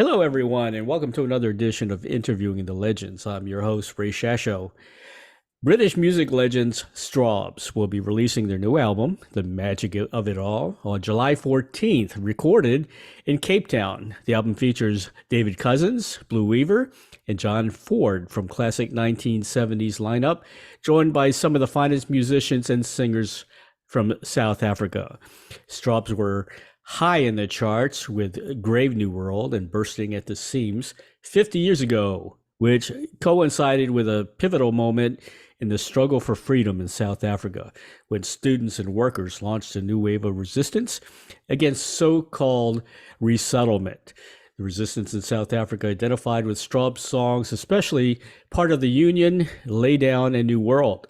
Hello, everyone, and welcome to another edition of Interviewing the Legends. I'm your host, Ray Shasho. British music legends Strawbs will be releasing their new album, The Magic of It All, on July 14th, recorded in Cape Town. The album features David Cousins, Blue Weaver, and John Ford from classic 1970s lineup, joined by some of the finest musicians and singers from South Africa. Strawbs were high in the charts with Grave New World and Bursting at the Seams 50 years ago, which coincided with a pivotal moment in the struggle for freedom in South Africa, when students and workers launched a new wave of resistance against so-called resettlement. The resistance in South Africa identified with Strawbs songs, especially Part of the Union, Lay Down, and New World.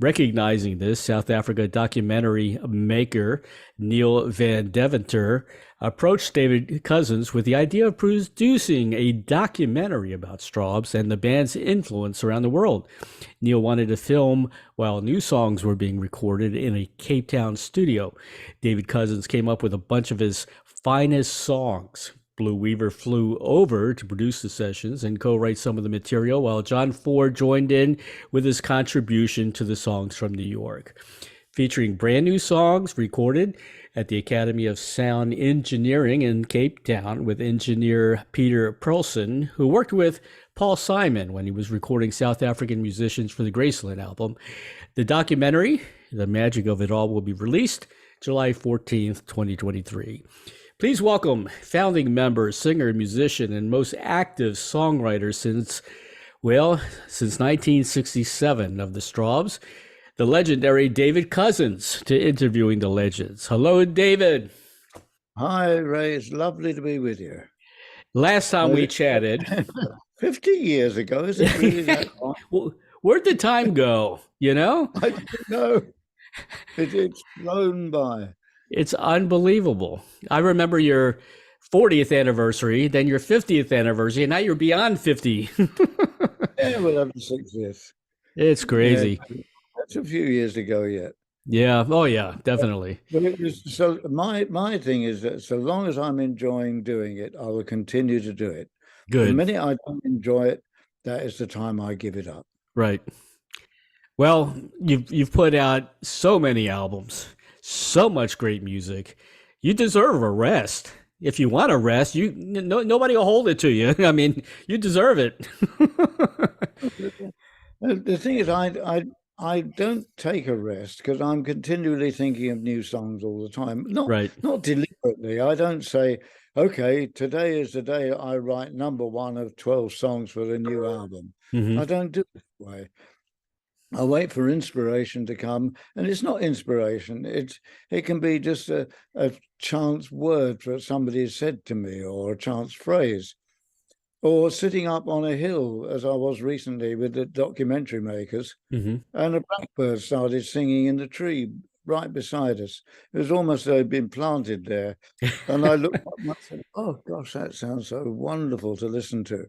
Recognizing this, South Africa documentary maker Neil Van Deventer approached David Cousins with the idea of producing a documentary about Strawbs and the band's influence around the world. Neil wanted to film while new songs were being recorded in a Cape Town studio. David Cousins came up with a bunch of his finest songs. Blue Weaver flew over to produce the sessions and co-write some of the material, while John Ford joined in with his contribution to the songs from New York. Featuring brand new songs recorded at the Academy of Sound Engineering in Cape Town with engineer Peter Perlson, who worked with Paul Simon when he was recording South African musicians for the Graceland album. The documentary, The Magic of It All, will be released July 14th, 2023. Please welcome founding member, singer, musician, and most active songwriter since 1967 of the Strawbs, the legendary David Cousins, to Interviewing the Legends. Hello, David. Hi, Ray. It's lovely to be with you. Last time we chatted 50 years ago, is it really that long? Well, where'd the time go? I don't know. It's flown by. It's unbelievable. I remember your 40th anniversary, then your 50th anniversary, and now you're beyond 50. Yeah, we'll have the 60th. It's crazy. Yeah, that's a few years ago yet. Yeah. Oh, yeah, definitely. But it was, so my thing is that so long as I'm enjoying doing it, I will continue to do it. Good. The minute I don't enjoy it, that is the time I give it up. Right. Well, you've put out so many albums, so much great music. You deserve a rest. If you want a rest, nobody will hold it to you. I mean, you deserve it. The thing is, I don't take a rest because I'm continually thinking of new songs all the time. Not deliberately. I don't say, okay, today is the day I write number one of 12 songs for the new album. Mm-hmm. I don't do it that way. I wait for inspiration to come, and it's not inspiration. It can be just a chance word that somebody has said to me, or a chance phrase, or sitting up on a hill, as I was recently with the documentary makers, mm-hmm. and a blackbird started singing in the tree right beside us. It was almost as though it'd been planted there. And I looked up and I said, oh, gosh, that sounds so wonderful to listen to.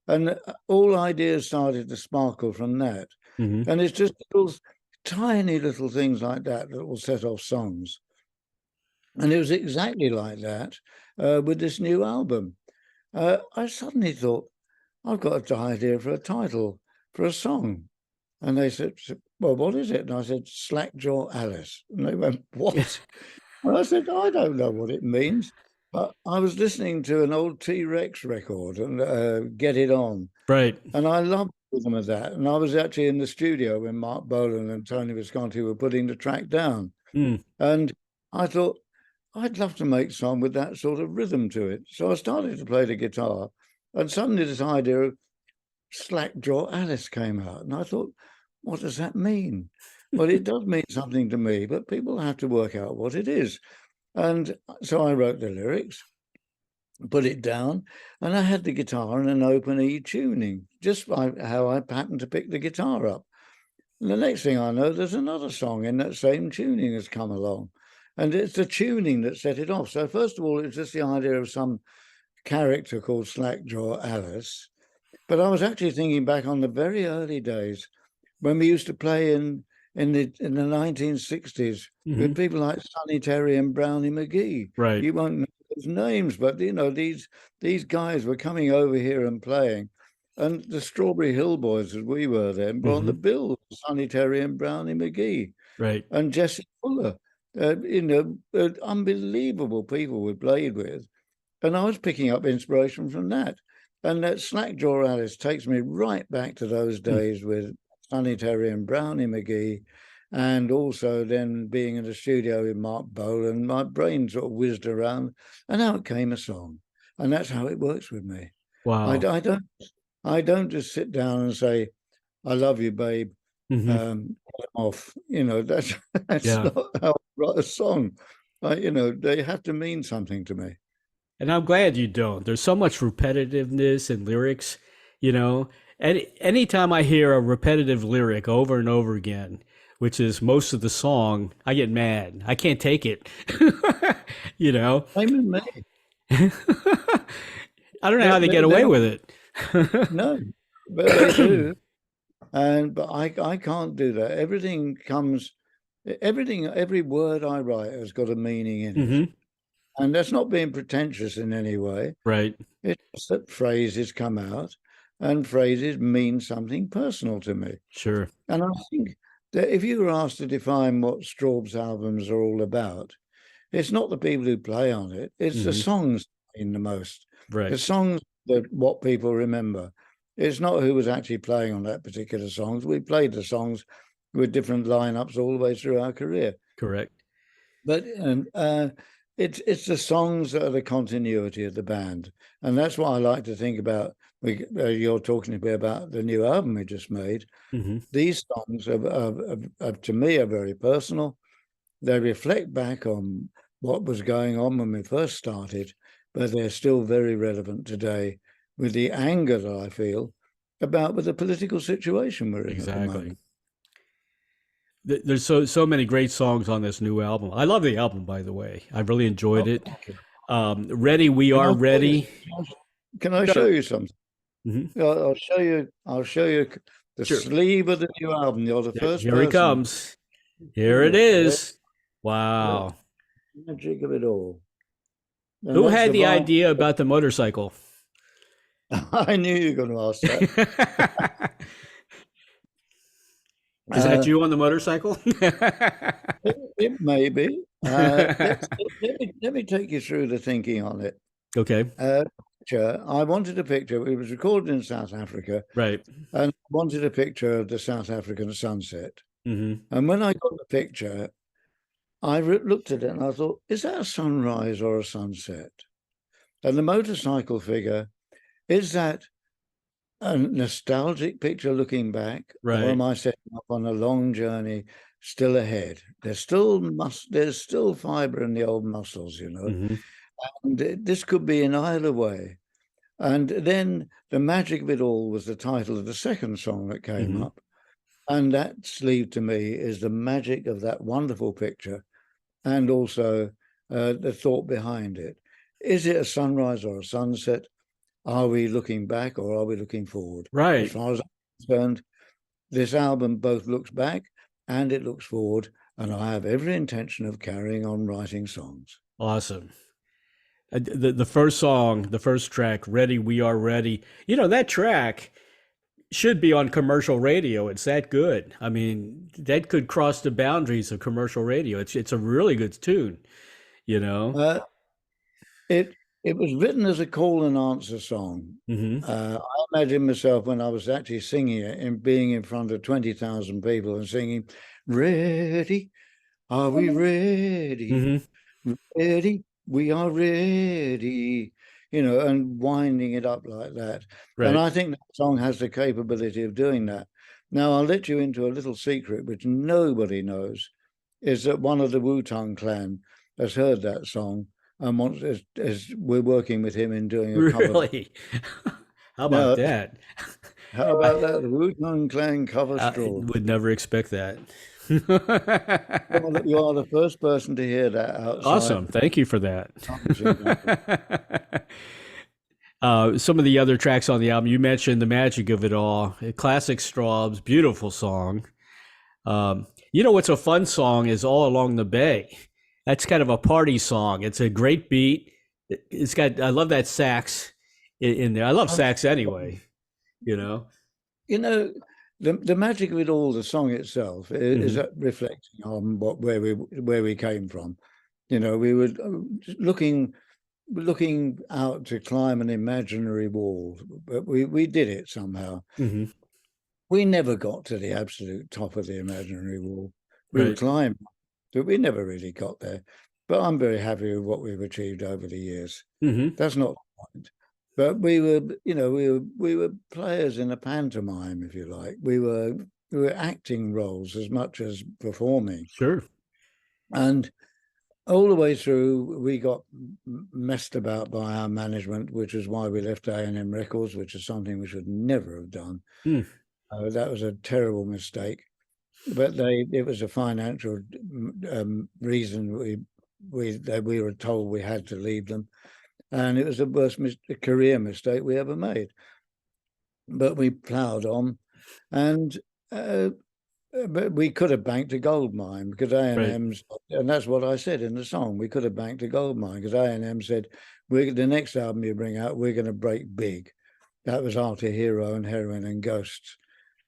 And all ideas started to sparkle from that. Mm-hmm. And it's just tiny little things like that will set off songs. And it was exactly like that with this new album. I suddenly thought, I've got an idea for a title for a song. And they said, well, what is it? And I said, Slackjaw Alice. And they went, what? And I said, I don't know what it means. But I was listening to an old T-Rex record and Get It On. Right. And I loved rhythm of that. And I was actually in the studio when Mark Bolan and Tony Visconti were putting the track down. Mm. And I thought, I'd love to make a song with that sort of rhythm to it. So I started to play the guitar, and suddenly this idea of Slackjaw Alice came out. And I thought, what does that mean? Well, it does mean something to me, but people have to work out what it is. And so I wrote the lyrics, put it down, and I had the guitar in an open E tuning, just by how I happened to pick the guitar up. And the next thing I know, there's another song in that same tuning has come along. And it's the tuning that set it off. So first of all, it was just the idea of some character called Slackjaw Alice. But I was actually thinking back on the very early days when we used to play in the 1960s, mm-hmm. with people like Sonny Terry and Brownie McGee. Right. You won't know those names, but these guys were coming over here and playing, and the Strawberry Hill Boys, as we were then, were on the bill. Sonny Terry and Brownie McGee, right, and Jesse Fuller, unbelievable people we played with, and I was picking up inspiration from that. And that Slackjaw Alice takes me right back to those days with Sonny Terry and Brownie McGee, and also then being in the studio with Mark Bolan. My brain sort of whizzed around, and out came a song, and that's how it works with me. Wow. I don't just sit down and say, "I love you, babe." Off, that's not how I write a song. They have to mean something to me. And I'm glad you don't. There's so much repetitiveness in lyrics, anytime I hear a repetitive lyric over and over again, which is most of the song, I get mad. I can't take it. I'm in me. I don't know how they get away with it. No, but they do. But I can't do that. Every word I write has got a meaning in it. And that's not being pretentious in any way. Right. It's that phrases come out, and phrases mean something personal to me. Sure. And I think that if you were asked to define what Strawbs albums are all about, it's not the people who play on it. It's the songs that mean the most. Right. The songs that what people remember. It's not who was actually playing on that particular songs. We played the songs with different lineups all the way through our career. Correct. But it's the songs that are the continuity of the band, and that's what I like to think about. You're talking to me about the new album we just made. These songs to me are very personal. They reflect back on what was going on when we first started, but they're still very relevant today with the anger that I feel about with the political situation we're in at the moment. There's so many great songs on this new album. I love the album, by the way. I really enjoyed it. Ready, We Are Ready. Can I show you something? I'll show you the sleeve of the new album. You're the first Here it comes. Here it is. Wow. The magic of it all. And who had the idea about the motorcycle? I knew you were going to ask that. Is that you on the motorcycle? It may be. Let me take you through the thinking on it. Okay. I wanted a picture. It was recorded in South Africa. Right. And I wanted a picture of the South African sunset. And when I got the picture, I looked at it and I thought, is that a sunrise or a sunset? And the motorcycle figure, is that a nostalgic picture looking back, right, or am I setting up on a long journey still ahead? There's still fiber in the old muscles, and this could be in either way. And then the magic of it all was the title of the second song that came up, and that sleeve to me is the magic of that wonderful picture, and also the thought behind it. Is it a sunrise or a sunset? Are we looking back or are we looking forward? Right. As far as I'm concerned, this album both looks back and it looks forward, and I have every intention of carrying on writing songs. Awesome. The first song, the first track, Ready, We Are Ready. That track should be on commercial radio. It's that good. I mean, that could cross the boundaries of commercial radio. It's a really good tune, It was written as a call and answer song. I imagine myself when I was actually singing it and being in front of 20,000 people and singing, ready, are we ready? Ready, we are ready, and winding it up like that. Right. And I think that song has the capability of doing that. Now, I'll let you into a little secret, which nobody knows, is that one of the Wu-Tang Clan has heard that song. And we're working with him in doing a cover. Really? How about that? How about that? The Wu-Tang Clan cover Straw. Would never expect that. You are the first person to hear that outside. Awesome. Thank you for that. Some of the other tracks on the album, you mentioned the magic of it all. Classic Strawbs, beautiful song. What's a fun song is All Along the Bay. That's kind of a party song. It's a great beat, It's got. I love that sax in there. I love sax anyway. You know. You know, the magic of it all, the song itself, is reflecting on where we came from. You know, we were looking out to climb an imaginary wall, but we did it somehow. Mm-hmm. We never got to the absolute top of the imaginary wall. We Right. climbed, but we never really got there. But I'm very happy with what we've achieved over the years. Mm-hmm. That's not the point. But we were, you know, we were players in a pantomime, if you like. We were acting roles as much as performing. Sure. And all the way through, we got messed about by our management, which is why we left A&M Records, which is something we should never have done. Mm. That was a terrible mistake. But it was a financial reason we were told we had to leave them, and it was the worst career mistake we ever made. But we ploughed on, and but we could have banked a gold mine because A&M's, and that's what I said in the song. We could have banked a gold mine because A&M said, the next album you bring out, we're going to break big. That was after Hero and Heroin and Ghosts.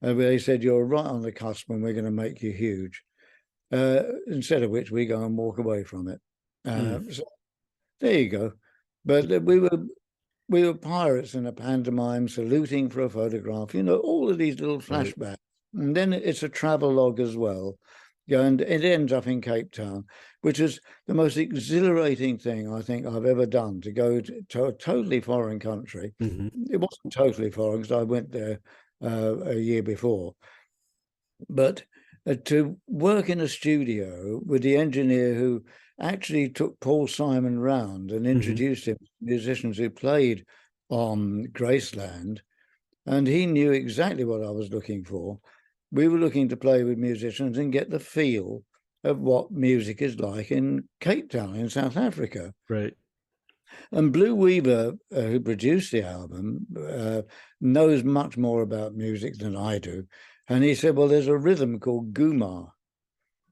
And they said, you're right on the cusp and we're going to make you huge. Instead of which we go and walk away from it. So there you go. But we were pirates in a pantomime, saluting for a photograph, you know, all of these little flashbacks. And then it's a travelogue as well. And it ends up in Cape Town, which is the most exhilarating thing I think I've ever done, to go to a totally foreign country. It wasn't totally foreign because I went there a year before. But to work in a studio with the engineer who actually took Paul Simon round and introduced him to musicians who played on Graceland, and he knew exactly what I was looking for. We were looking to play with musicians and get the feel of what music is like in Cape Town in South Africa. Right. And Blue Weaver, who produced the album, knows much more about music than I do. And he said, well, there's a rhythm called Guma.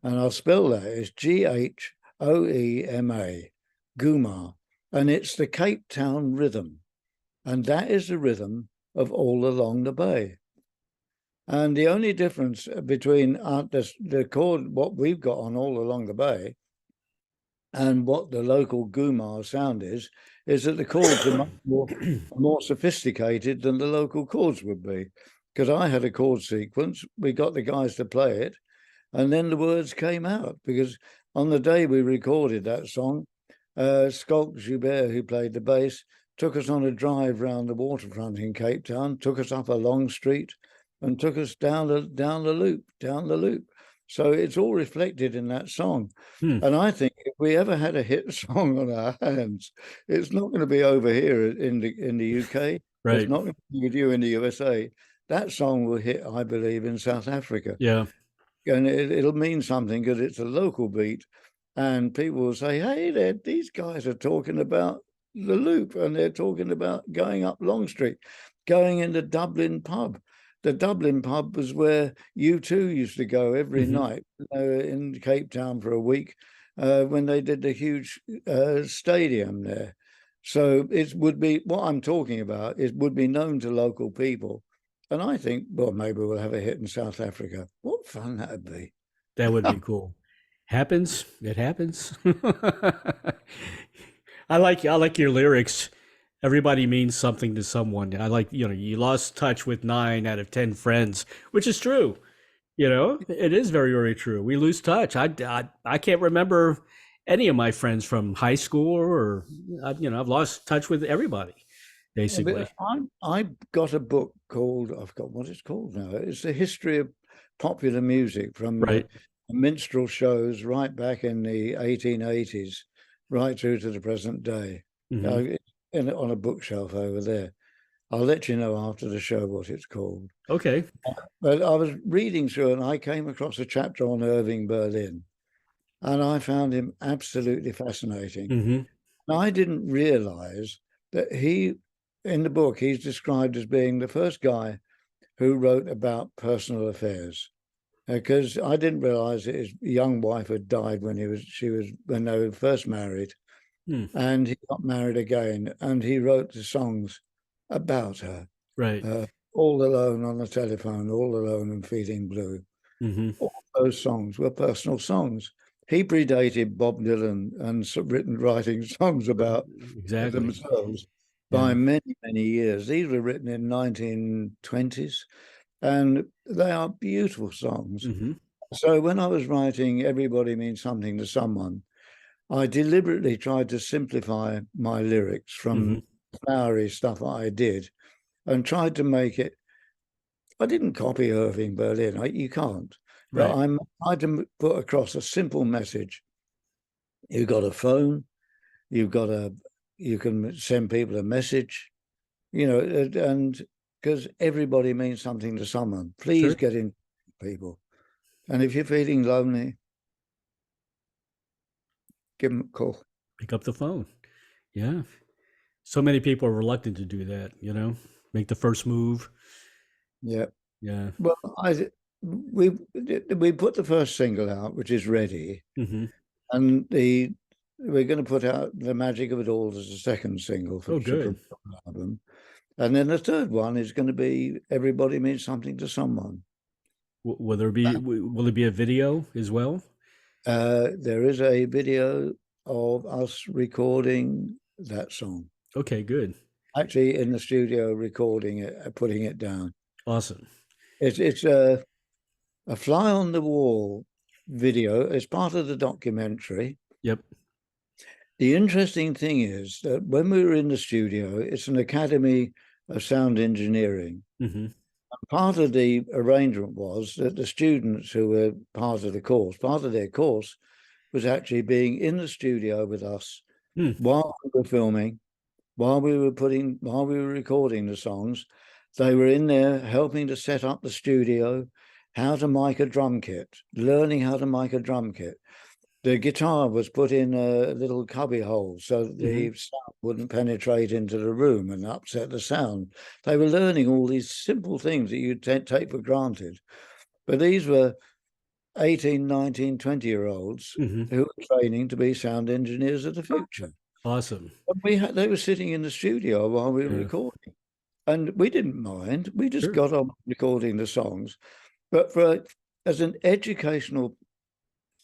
And I'll spell that. It's Ghoema, Guma. And it's the Cape Town rhythm. And that is the rhythm of All Along the Bay. And the only difference between the chord, what we've got on All Along the Bay, and what the local Guma sound is that the chords are much more sophisticated than the local chords would be. Because I had a chord sequence, we got the guys to play it, and then the words came out. Because on the day we recorded that song, Schalk Joubert, who played the bass, took us on a drive round the waterfront in Cape Town, took us up a long street, and took us down the loop. So it's all reflected in that song. And I think if we ever had a hit song on our hands, it's not going to be over here in the UK. Right. It's not going to be with you in the USA. That song will hit, I believe, in South Africa. Yeah. And it'll mean something because it's a local beat. And people will say, hey, these guys are talking about the loop, and they're talking about going up Long Street, going in the Dublin pub. The Dublin pub was where U2 used to go every night in Cape Town for a week when they did the huge stadium there. So it would be, what I'm talking about, it would be known to local people. And I think, well, maybe we'll have a hit in South Africa. What fun that would be. That would be cool. Happens. It happens. I like your lyrics. Everybody means something to someone. I like, you lost touch with 9 out of 10 friends, which is true. It is very, very true. We lose touch. I can't remember any of my friends from high school, or I've lost touch with everybody, basically. I got a book called, I forgot what it's called now. It's the history of popular music from the minstrel shows right back in the 1880s, right through to the present day. On a bookshelf over there. I'll let you know after the show what it's called. Okay. But I was reading through and I came across a chapter on Irving Berlin, and I found him absolutely fascinating. Now, I didn't realize that in the book, he's described as being the first guy who wrote about personal affairs. Because I didn't realize that his young wife had died when they were first married. and he got married again, and he wrote the songs about her. Right. All Alone on the Telephone, All Alone and Feeling Blue. All those songs were personal songs. He predated Bob Dylan and writing songs about themselves by many, many years. These were written in 1920s, and they are beautiful songs. So when I was writing Everybody Means Something to Someone, I deliberately tried to simplify my lyrics from flowery stuff I did and tried to make it. I didn't copy Irving Berlin. You can't. But I tried to put across a simple message. You've got a phone. You can send people a message, and because everybody means something to someone. Please get in, people. And if you're feeling lonely, give them a call. Pick up the phone. Yeah. So many people are reluctant to do that, make the first move. Yeah. Yeah. Well, we put the first single out, which is Ready. And we're going to put out The Magic of It All as a second single for the album. And then the third one is going to be Everybody Means Something to Someone. Will it be a video as well? There is a video of us recording that song. Okay, good. Actually, in the studio, recording it, putting it down. Awesome. It's a fly on the wall video. It's part of the documentary. Yep. The interesting thing is that when we were in the studio, it's an Academy of Sound Engineering. Part of the arrangement was that the students who were part of their course was actually being in the studio with us while we were filming, while we were recording the songs. They were in there helping to set up the studio, how to mic a drum kit, learning how to mic a drum kit. The guitar was put in a little cubby hole so that the sound wouldn't penetrate into the room and upset the sound. They were learning all these simple things that you'd take for granted. But these were 18, 19, 20-year-olds who were training to be sound engineers of the future. Awesome. They were sitting in the studio while we were recording. And we didn't mind. We just got on recording the songs. But as an educational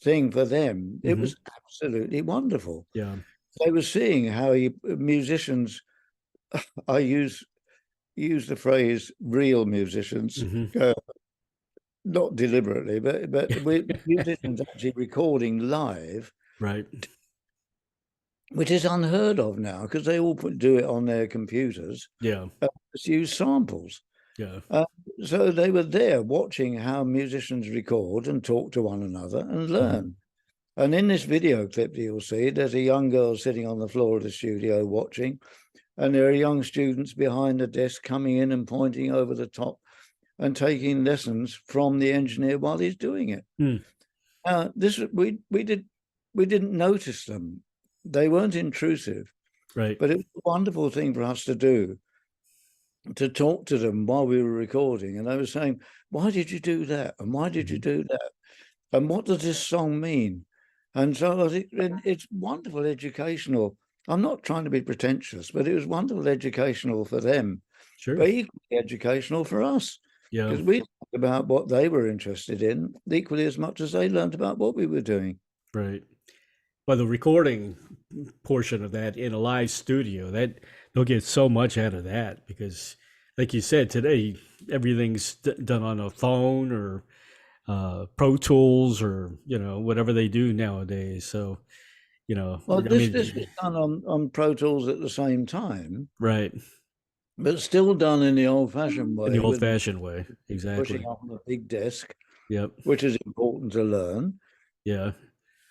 thing for them, it was absolutely wonderful. Yeah. They were seeing how musicians, I use the phrase real musicians, not deliberately, but musicians actually recording live, right? Which is unheard of now because they all do it on their computers. Yeah, just use samples. Yeah. So they were there watching how musicians record and talk to one another and learn. And in this video clip that you'll see, there's a young girl sitting on the floor of the studio watching, and there are young students behind the desk coming in and pointing over the top and taking lessons from the engineer while he's doing it. We didn't notice them. They weren't intrusive. Right. But it was a wonderful thing for us to do, to talk to them while we were recording. And I was saying, why did you do that? And why did you do that? And what does this song mean? And so I think it's wonderful educational. I'm not trying to be pretentious, but it was wonderful educational for them. Sure. But equally educational for us. Yeah. Because we talked about what they were interested in equally as much as they learned about what we were doing. Right. Well, the recording portion of that in a live studio, that they'll get so much out of that because, like you said, today everything's done on a phone or Pro Tools or whatever they do nowadays. So, well, this was done on Pro Tools at the same time, right? But still done in the old-fashioned way. In the old-fashioned way, exactly. Pushing on a big desk. Yep. Which is important to learn. Yeah.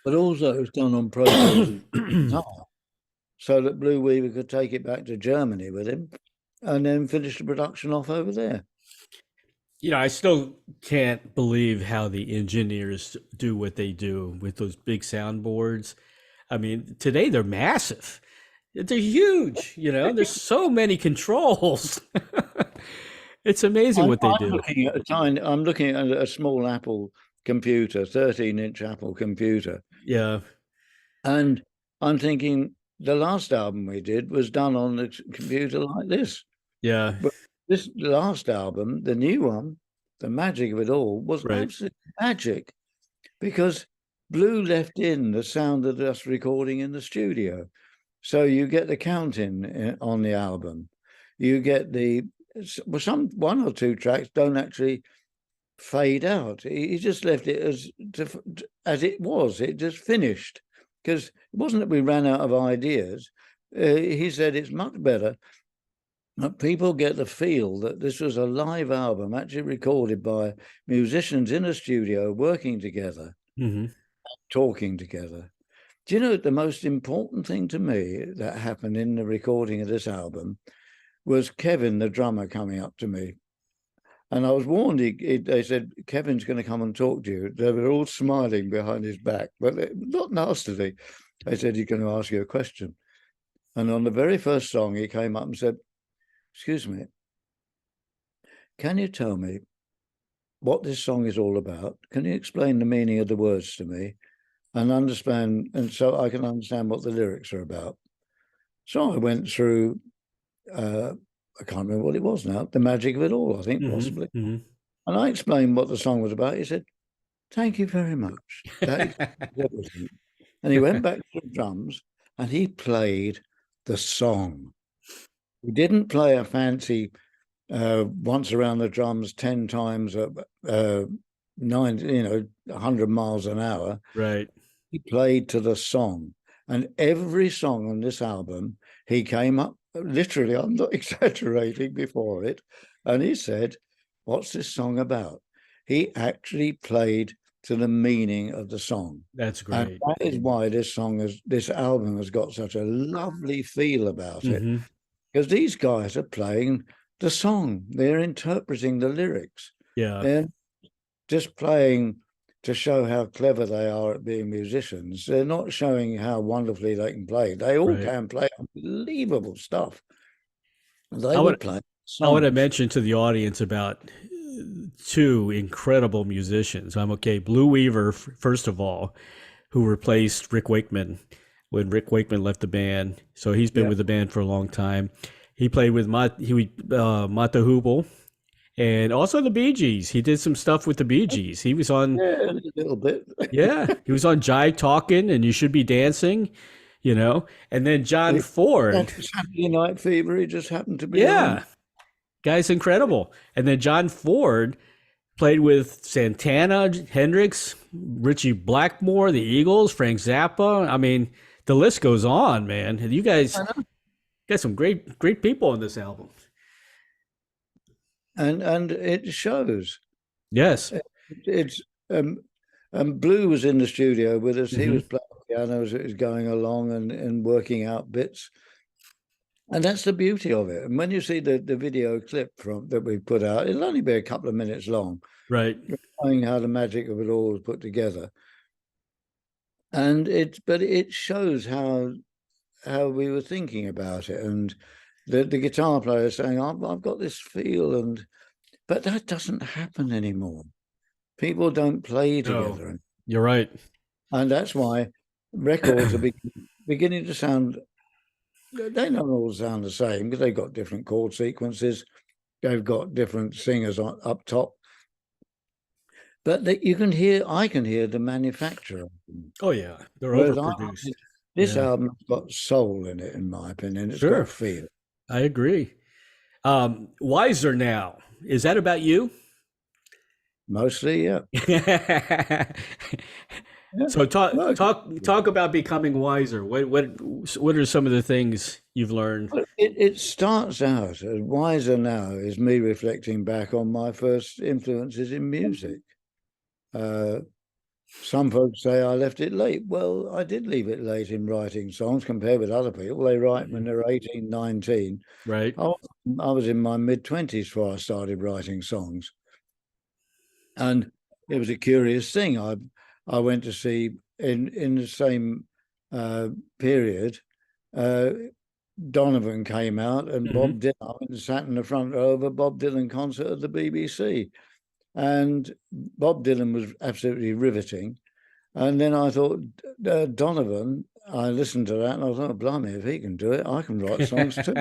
But also it's done on Pro Tools so that Blue Weaver could take it back to Germany with him and then finish the production off over there. I still can't believe how the engineers do what they do with those big soundboards. I mean, today they're massive. They're huge, there's so many controls. It's amazing what they do. I'm looking at a small Apple computer, 13-inch Apple computer. Yeah. And I'm thinking, the last album we did was done on a computer like this. Yeah. But this last album, the new one, the magic of it all, was absolute magic, because Blue left in the sound of us recording in the studio. So you get the count-in on the album. You get some one or two tracks don't actually fade out. He just left it as it was. It just finished, because it wasn't that we ran out of ideas. He said it's much better that people get the feel that this was a live album actually recorded by musicians in a studio working together, talking together. Do you know, the most important thing to me that happened in the recording of this album was Kevin, the drummer, coming up to me. And I was warned, they said, Kevin's going to come and talk to you. They were all smiling behind his back, but not nastily. They said, he's going to ask you a question. And on the very first song, he came up and said, excuse me, can you tell me what this song is all about? Can you explain the meaning of the words to me and understand, and so I can understand what the lyrics are about? So I went through, I can't remember what it was now, the magic of it all, I think, possibly. And I explained what the song was about. He said, thank you very much. That is everything. And he went back to the drums and he played the song. He didn't play a fancy once around the drums 10 times at 100 miles an hour. Right. He played to the song. And every song on this album, he came up, literally, I'm not exaggerating, before it, and he said, what's this song about? He actually played to the meaning of the song. That's great. And that is why this album has got such a lovely feel about it, because these guys are playing the song. They're interpreting the lyrics. Yeah. They're just playing to show how clever they are at being musicians. They're not showing how wonderfully they can play. They all can play unbelievable stuff. They would play songs. I want to mention to the audience about two incredible musicians. Blue Weaver, first of all, who replaced Rick Wakeman when Rick Wakeman left the band. So he's been with the band for a long time. He played with Mata Hoople, and also the Bee Gees. He did some stuff with the Bee Gees. He was on a little bit. He was on Jive Talkin' and You Should Be Dancing, And then John Ford. Saturday Night Fever. He just happened to be on. Guy's incredible. And then John Ford played with Santana, Hendrix, Richie Blackmore, the Eagles, Frank Zappa. I mean, the list goes on, man. You guys got some great people on this album. And it shows. Yes. It's Blue was in the studio with us. He was playing piano as it was going along and working out bits. And that's the beauty of it. And when you see the video clip that we put out, it'll only be a couple of minutes long. Right. Showing how the magic of it all was put together. And it shows how we were thinking about it. And the guitar player saying, I've got this feel, but that doesn't happen anymore. People don't play together. No, you're right. And that's why records are beginning to sound, they don't all sound the same, because they've got different chord sequences. They've got different singers up top. But I can hear the manufacturer. Oh, yeah. They're overproduced. This album's got soul in it, in my opinion. It's got feel. I agree. Wiser Now. Is that about you? Mostly, yeah. So talk about becoming wiser. What are some of the things you've learned? It starts out as Wiser Now is me reflecting back on my first influences in music. Some folks say I left it late. Well, I did leave it late in writing songs compared with other people. They write when they're 18, 19. Right. I was in my mid-20s before I started writing songs. And it was a curious thing. I went to see, in the same period, Donovan came out, and Bob Dylan. I went and sat in the front row of a Bob Dylan concert at the BBC. And Bob Dylan was absolutely riveting. And then I thought, Donovan, I listened to that and I thought, oh, blimey, if he can do it, I can write songs too.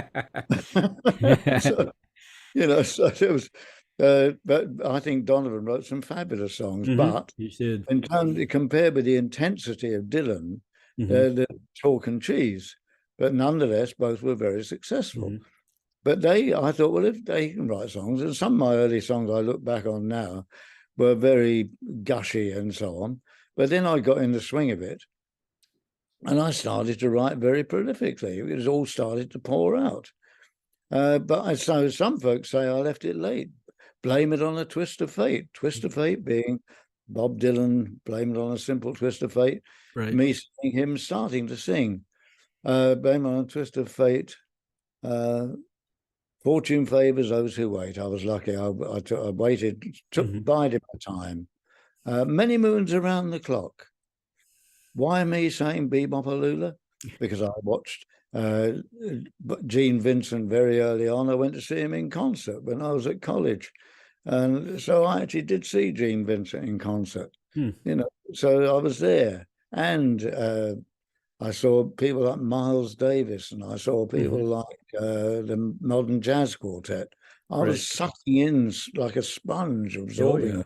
So, so it was, but I think Donovan wrote some fabulous songs. But in terms, compared with the intensity of Dylan, they're chalk and cheese. But nonetheless, both were very successful. But I thought, well, if they can write songs, and some of my early songs I look back on now were very gushy and so on. But then I got in the swing of it, and I started to write very prolifically. It was all started to pour out. But so some folks say I left it late. Blame it on a twist of fate. Twist of fate being Bob Dylan, blame it on a simple twist of fate. Right. Me seeing him starting to sing. Blame it on a twist of fate. Fortune favors those who wait. I was lucky. I waited, bided my time. Many moons around the clock. Why me saying Bebop-A-Lula? Because I watched Gene Vincent very early on. I went to see him in concert when I was at college. And so I actually did see Gene Vincent in concert, so I was there. And I saw people like Miles Davis, and I saw people like the Modern Jazz Quartet. I was sucking in like a sponge, absorbing.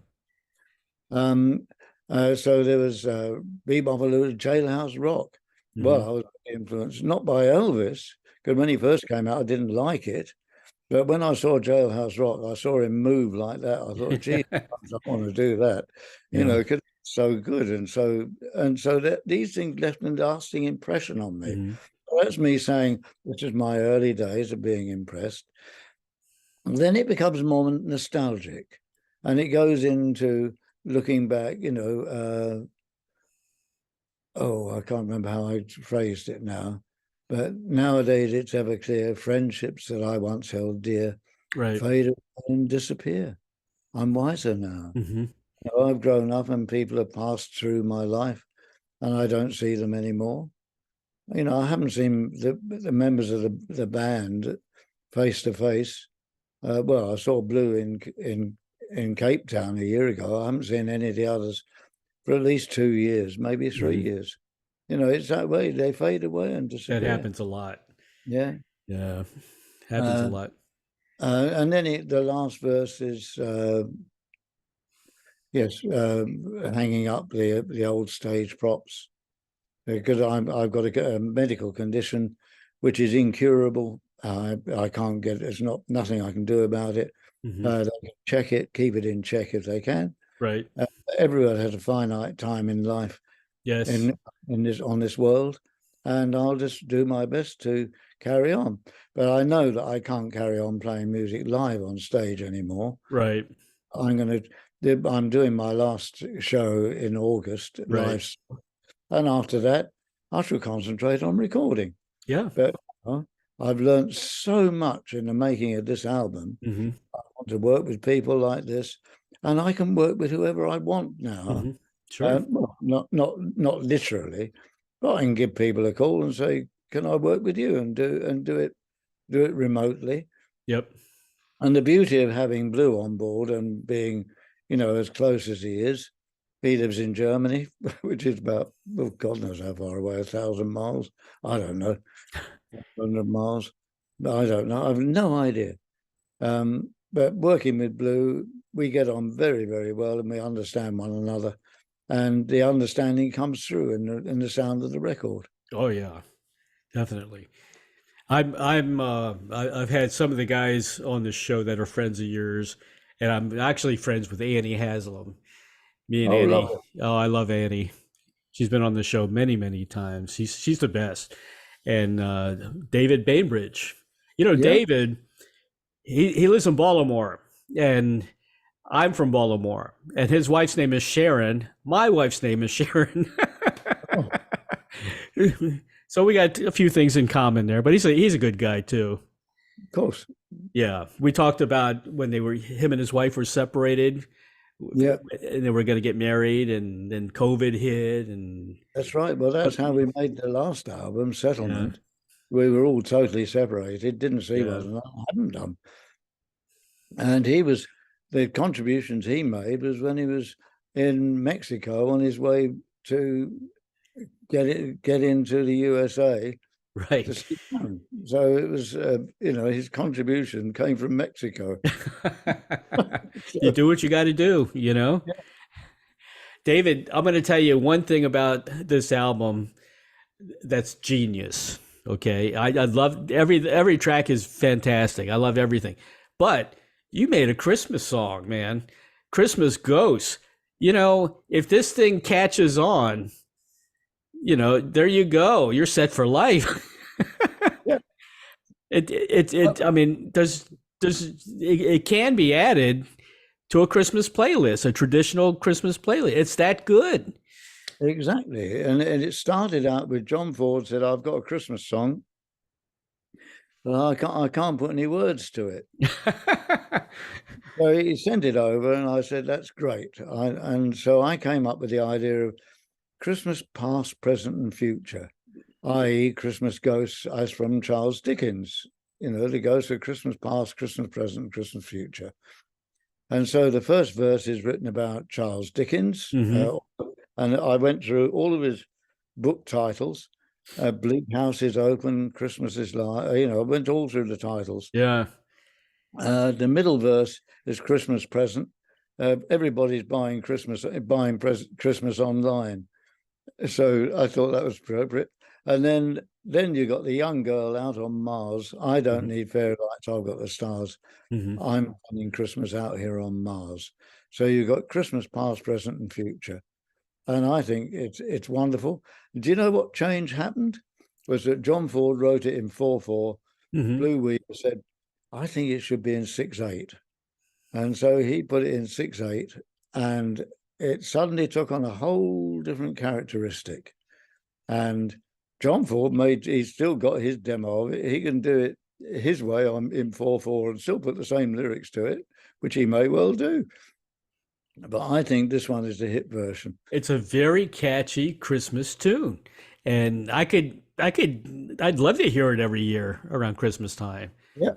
So there was Bebop-A-Lula, Jailhouse Rock. Well, I was influenced not by Elvis, because when he first came out, I didn't like it. But when I saw Jailhouse Rock, I saw him move like that. I thought, gee, I want to do that, because it's so good. And so that these things left a lasting impression on me. So that's me saying, this is my early days of being impressed. And then it becomes more nostalgic, and it goes into looking back, I can't remember how I phrased it now, but nowadays it's ever clear friendships that I once held dear fade away and disappear. I'm wiser now. I've grown up and people have passed through my life and I don't see them anymore. I haven't seen the members of the band face to face. Well, I saw Blue in Cape Town a year ago. I haven't seen any of the others for at least 2 years, maybe 3 years. It's that way. They fade away and disappear. That happens a lot. Yeah. Yeah. Happens a lot. And then the last verse is, hanging up the old stage props, because I've got a medical condition which is incurable. I can't get, there's nothing I can do about it. They can check it, keep it in check if they can. Right. Everyone has a finite time in life. Yes. On this world, and I'll just do my best to carry on. But I know that I can't carry on playing music live on stage anymore. Right. I'm doing my last show in August live, and after that, I shall concentrate on recording. Yeah. But I've learned so much in the making of this album. I want to work with people like this, and I can work with whoever I want now. Sure. Not literally, but I can give people a call and say, "Can I work with you?" and do it remotely. Yep. And the beauty of having Blue on board and being, as close as he is, he lives in Germany, which is about, well, God knows how far away, 1,000 miles. I don't know, 100 miles. I don't know. I have no idea. But working with Blue, we get on very, very well, and we understand one another. And the understanding comes through in the sound of the record. Oh yeah, definitely. I've had some of the guys on the show that are friends of yours, and I'm actually friends with Annie Haslam. Me and Annie. I love Annie. She's been on the show many, many times. She's the best. And David Bainbridge. David, he lives in Baltimore, and I'm from Baltimore, and his wife's name is Sharon. My wife's name is Sharon. So we got a few things in common there, but he's a good guy too. Of course. Yeah. We talked about when him and his wife were separated. Yeah. And they were going to get married, and then COVID hit. And that's right. Well, that's how we made the last album, Settlement. Yeah. We were all totally separated. Didn't see what I hadn't done. And the contributions he made was when he was in Mexico on his way to get into the USA to Right. see him. So it was, his contribution came from Mexico. You So, do what you got to do, yeah. David, I'm going to tell you one thing about this album that's genius. Okay, I love every track is fantastic. I love everything, but you made a Christmas song, man. Christmas Ghost. If this thing catches on, there you go. You're set for life. Yeah. I mean, it can be added to a Christmas playlist, a traditional Christmas playlist. It's that good. Exactly. And it started out with John Ford said, I've got a Christmas song, but I can't put any words to it. So he sent it over and I said, that's great. And so I came up with the idea of Christmas past, present, and future, i.e., Christmas ghosts as from Charles Dickens. The ghosts of Christmas past, Christmas present, Christmas future. And so the first verse is written about Charles Dickens. And I went through all of his book titles. Bleak House is Open, Christmas is Light. I went all through the titles. Yeah. The middle verse is Christmas present. Everybody's buying Christmas online. So I thought that was appropriate. And then you got the young girl out on Mars. I don't need fairy lights. I've got the stars. I'm finding Christmas out here on Mars. So you got Christmas past, present, and future. And I think it's wonderful. Do you know what change happened? Was that John Ford wrote it in 4/4. Blue Weaver said, I think it should be in 6/8. And so he put it in 6/8, and it suddenly took on a whole different characteristic. And John Ford he's still got his demo of it. He can do it his way in 4/4 and still put the same lyrics to it, which he may well do. But I think this one is the hit version. It's a very catchy Christmas tune. And I'd love to hear it every year around Christmas time. Yeah.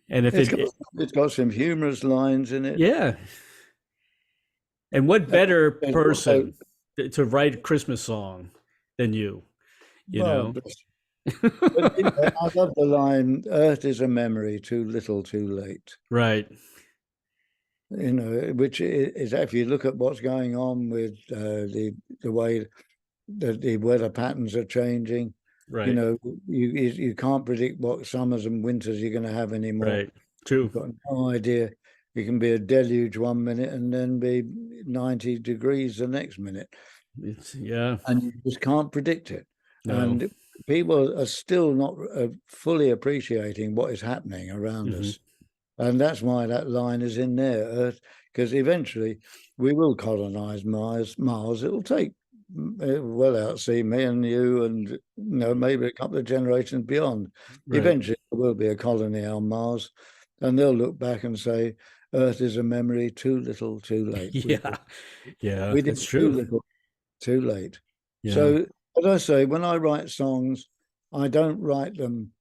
And if it's got some humorous lines in it. Yeah. And what better person to write a Christmas song than you? I love the line, Earth is a memory, too little, too late. Right. Which is, if you look at what's going on with the way that the weather patterns are changing, right. You can't predict what summers and winters you're going to have anymore. Right. True. You've got no idea. It can be a deluge one minute and then be 90 degrees the next minute. And you just can't predict it. No. And people are still not fully appreciating what is happening around us. And that's why that line is in there, Earth, because eventually we will colonize Mars. It'll take well outsee me and you and maybe a couple of generations beyond. Right. Eventually there will be a colony on Mars, and they'll look back and say, Earth is a memory, too little, too late. We did true. Too little, too late. Yeah. So, as I say, when I write songs, I don't write them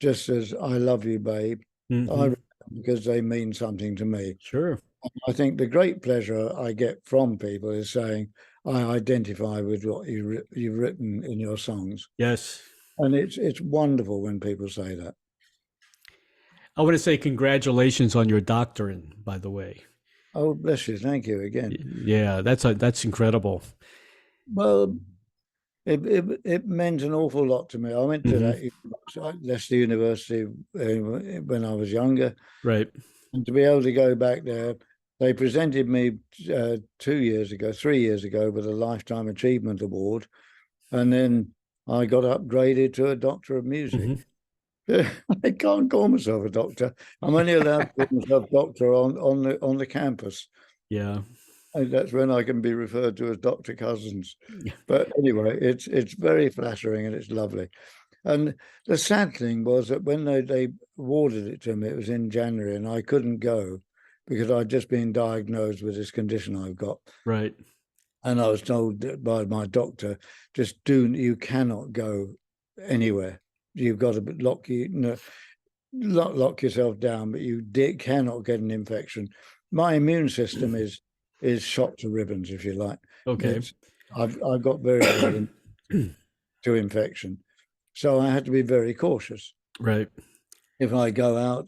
just as I love you, babe. I write them because they mean something to me. Sure. I think the great pleasure I get from people is saying, I identify with what you've written in your songs. Yes. And it's wonderful when people say that. I want to say congratulations on your doctorate, by the way. Oh, bless you. Thank you again. Yeah, that's incredible. Well, it meant an awful lot to me. I went to that Leicester University when I was younger. Right. And to be able to go back there, they presented me 3 years ago with a Lifetime Achievement Award. And then I got upgraded to a Doctor of Music. I can't call myself a doctor. I'm only allowed to call myself doctor on the campus. Yeah. And that's when I can be referred to as Dr. Cousins. But anyway, it's very flattering and it's lovely. And the sad thing was that when they awarded it to me, it was in January, and I couldn't go because I'd just been diagnosed with this condition I've got. Right. And I was told by my doctor, you cannot go anywhere. You've got to lock yourself down, but you cannot get an infection. My immune system is shot to ribbons, if you like. Okay. I've got very bad to infection, so I had to be very cautious. Right. If I go out,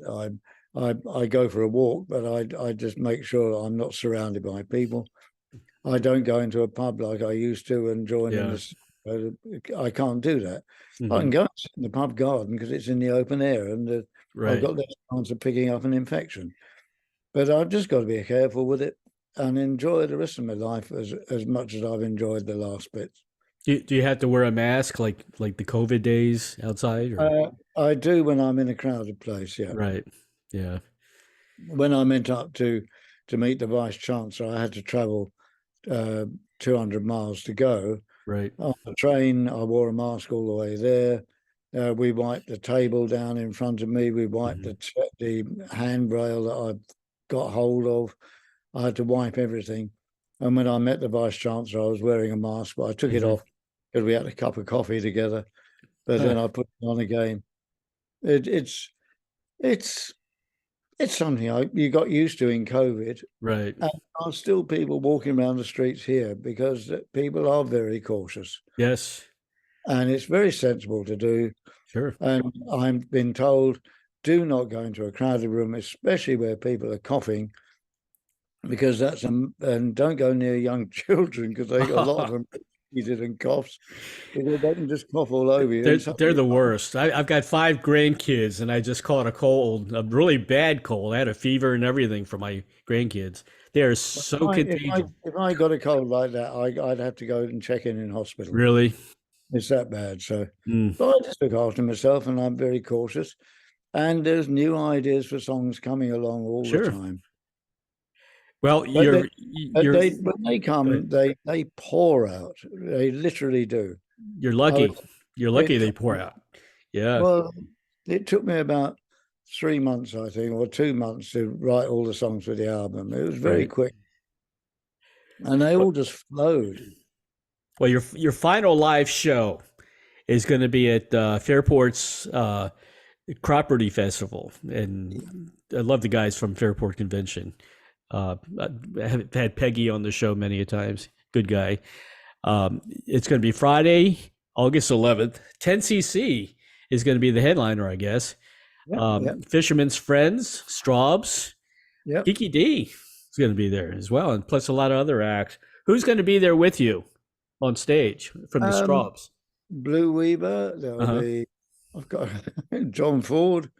I go for a walk, but I just make sure I'm not surrounded by people. I don't go into a pub like I used to and join in this. I can't do that. I can go in the pub garden because it's in the open air, and I've got less chance of picking up an infection. But I've just got to be careful with it and enjoy the rest of my life as much as I've enjoyed the last bits. Do you have to wear a mask like the COVID days outside? Or? I do when I'm in a crowded place. Yeah. Right. Yeah. When I went up to meet the Vice Chancellor, I had to travel 200 miles to go. Right. On the train, I wore a mask all the way there. We wiped the table down in front of me. We wiped the handrail that I got hold of. I had to wipe everything. And when I met the Vice Chancellor, I was wearing a mask, but I took it off because we had a cup of coffee together. But then I put it on again. It's something you got used to in COVID. Right. And there are still people walking around the streets here because people are very cautious. Yes. And it's very sensible to do. Sure. And I've been told, do not go into a crowded room, especially where people are coughing, because that's and don't go near young children because they got a lot of them heated and coughs. They can just cough all over you. They're the worst. I've got 5 grandkids, and I just caught a cold, a really bad cold. I had a fever and everything for my grandkids. They are so contagious. If I got a cold like that, I'd have to go and check in hospital. Really? It's that bad. So, but I just look after myself, and I'm very cautious. And there's new ideas for songs coming along all the time. Well, when they come, they pour out. They literally do. You're lucky. You're lucky they pour out. Yeah. Well, it took me about 3 months, I think, or 2 months to write all the songs for the album. It was very quick, and they all just flowed. Well, your final live show is going to be at Fairport's Property Festival, and I love the guys from Fairport Convention. I've had Peggy on the show many a times. Good guy. It's going to be Friday, August 11th. 10cc is going to be the headliner, I guess. Fisherman's Friends, Strawbs, Kiki D is going to be there as well, and plus a lot of other acts. Who's going to be there with you on stage from the Strawbs? Blue Weaver. There'll be. I've got John Ford.